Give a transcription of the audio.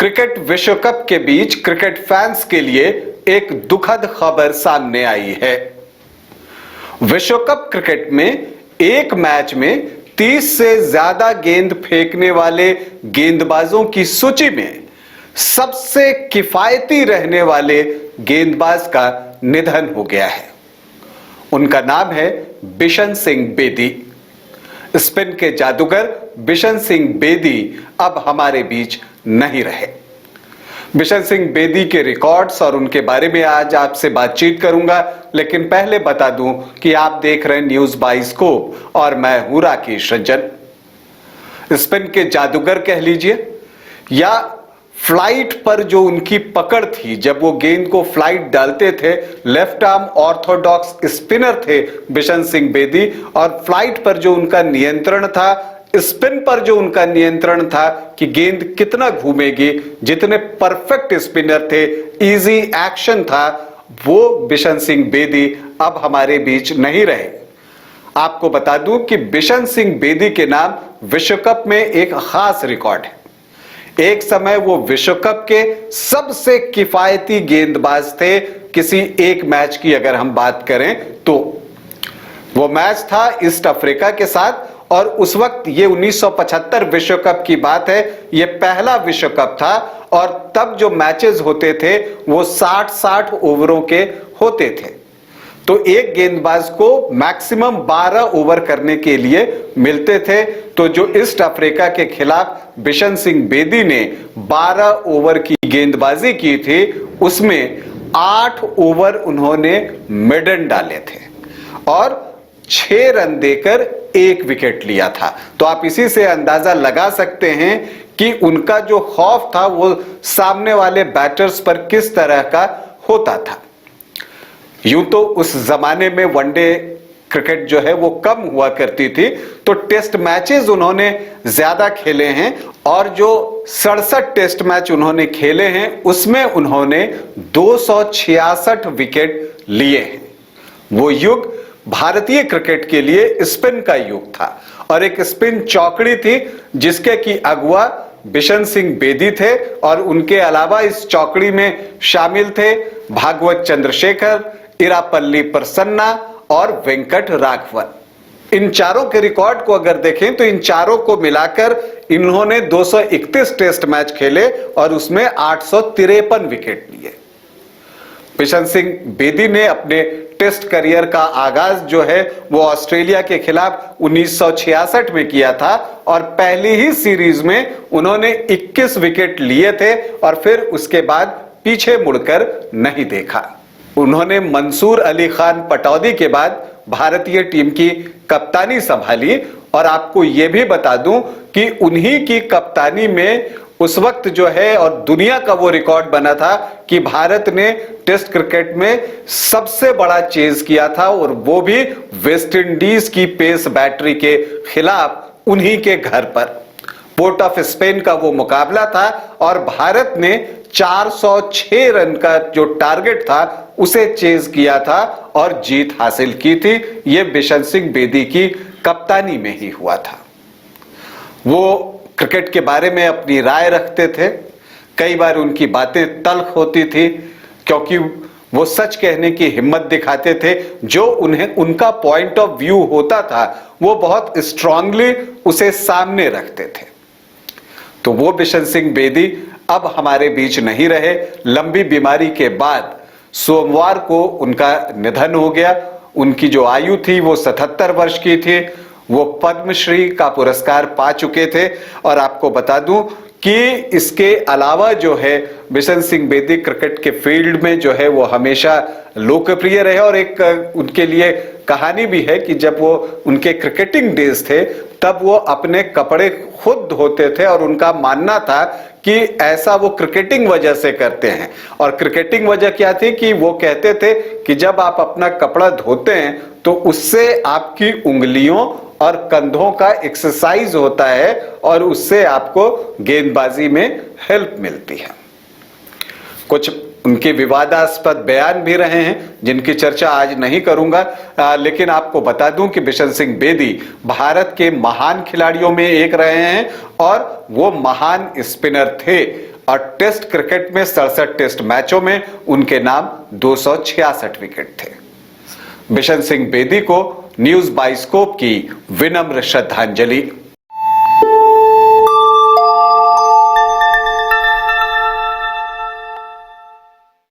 Cricket विश्व cup के बीच cricket fans के लिए एक दुखद खबर सामने आई है। विश्व कप क्रिकेट में एक मैच में 30 से ज्यादा गेंद फेंकने वाले गेंदबाजों की सूची में सबसे किफायती रहने वाले गेंदबाज का निधन हो गया है। उनका नाम है बिशन सिंह बेदी। स्पिन के जादूगर बिशन सिंह बेदी अब हमारे बीच नहीं रहे। बिशन सिंह बेदी के रिकॉर्ड्स और उनके बारे में आज आपसे बातचीत करूंगा, लेकिन पहले बता दूं कि आप देख रहे हैं न्यूज बाइस्कोप और मैं हूं राकेश रंजन। स्पिन के जादूगर कह लीजिए या फ्लाइट पर जो उनकी पकड़ थी, जब वो गेंद को फ्लाइट डालते थे, लेफ्ट आर्म ऑर्थोडॉक्स स्पिनर थे बिशन सिंह बेदी, और फ्लाइट पर जो उनका नियंत्रण था, स्पिन पर जो उनका नियंत्रण था कि गेंद कितना घूमेगी, जितने परफेक्ट स्पिनर थे, इजी एक्शन था, वो बिशन सिंह बेदी अब हमारे बीच नहीं रहे। आपको बता दूं कि बिशन सिंह बेदी के नाम विश्व कप में एक खास रिकॉर्ड है। एक समय वो विश्व कप के सबसे किफायती गेंदबाज थे। किसी एक मैच की अगर हम बात करें तो वो मैच था ईस्ट अफ्रीका के साथ, और उस वक्त ये 1975 विश्व कप की बात है। ये पहला विश्व कप था और तब जो मैचेस होते थे वो 60-60 ओवरों के होते थे। तो एक गेंदबाज को मैक्सिमम 12 ओवर करने के लिए मिलते थे। तो जो ईस्ट अफ्रीका के खिलाफ बिशन सिंह बेदी ने 12 ओवर की गेंदबाजी की थी, उसमें 8 ओवर उन्होंने मिडन डाले थे और 6 रन देकर 1 विकेट लिया था। तो आप इसी से अंदाजा लगा सकते हैं कि उनका जो खौफ था वो सामने वाले बैटर्स पर किस तरह का होता था। यूं तो उस जमाने में वनडे क्रिकेट जो है वो कम हुआ करती थी, तो टेस्ट मैचेस उन्होंने ज्यादा खेले हैं, और जो 67 टेस्ट मैच उन्होंने खेले हैं उसमें उन्होंने 266 विकेट लिए हैं। वो युग भारतीय क्रिकेट के लिए स्पिन का युग था, और एक स्पिन चौकड़ी थी जिसके की अगुवा बिशन सिंह बेदी थे, और उनके अलावा इस चौकड़ी में शामिल थे भागवत चंद्रशेखर, इरापल्ली प्रसन्ना और वेंकट राघवन। इन चारों के रिकॉर्ड को अगर देखें तो इन चारों को मिलाकर इन्होंने 231 टेस्ट मैच खेले और उसमें 853 विकेट लिए। बिशन सिंह बेदी ने अपने टेस्ट करियर का आगाज जो है वो ऑस्ट्रेलिया के खिलाफ 1966 में किया था, और पहली ही सीरीज में उन्होंने 21 विकेट लिए थे और फिर उसके बाद पीछे मुड़कर नहीं देखा। उन्होंने मंसूर अली खान पटौदी के बाद भारतीय टीम की कप्तानी संभाली, और आपको यह भी बता दूं कि उन्हीं की कप्तानी में उस वक्त जो है और दुनिया का वो रिकॉर्ड बना था कि भारत ने टेस्ट क्रिकेट में सबसे बड़ा चेज किया था, और वो भी वेस्ट इंडीज की पेस बैटरी के खिलाफ उन्हीं के घर पर। पोर्ट ऑफ स्पेन का वो मुकाबला था और भारत ने 406 रन का जो टारगेट था उसे चेज किया था और जीत हासिल की थी। ये बिशन सिंह बेदी की कप्तानी में ही हुआ था। वो क्रिकेट के बारे में अपनी राय रखते थे। कई बार उनकी बातें तल्ख होती थी, क्योंकि वो सच कहने की हिम्मत दिखाते थे। जो उन्हें उनका पॉइंट ऑफ व्यू होता था वो बहुत स्ट्रांगली उसे सामने रखते थे। तो वो बिशन सिंह बेदी अब हमारे बीच नहीं रहे। लंबी बीमारी के बाद सोमवार को उनका निधन हो गया। उनकी जो आयु थी वो 77 वर्ष की थी। वो पद्मश्री का पुरस्कार पा चुके थे, और आपको बता दूं कि इसके अलावा जो है बिशन सिंह बेदी क्रिकेट के फील्ड में जो है वो हमेशा लोकप्रिय रहे। और एक उनके लिए कहानी भी है कि जब वो उनके क्रिकेटिंग डेज थे तब वो अपने कपड़े खुद धोते थे, और उनका मानना था कि ऐसा वो क्रिकेटिंग वजह से करते हैं। और क्रिकेटिंग वजह क्या थी कि वो कहते थे कि जब आप अपना कपड़ा धोते हैं तो उससे आपकी उंगलियों और कंधों का एक्सरसाइज होता है, और उससे आपको गेंदबाजी में हेल्प मिलती है। कुछ उनके विवादास्पद बयान भी रहे हैं जिनकी चर्चा आज नहीं करूंगा, लेकिन आपको बता दूं कि बिशन सिंह बेदी भारत के महान खिलाड़ियों में एक रहे हैं, और वो महान स्पिनर थे। और टेस्ट क्रिकेट में 67 टेस्ट मैचों में उनके नाम 266 विकेट थे। बिशन सिंह बेदी को न्यूज बाइस्कोप की विनम्र श्रद्धांजलि।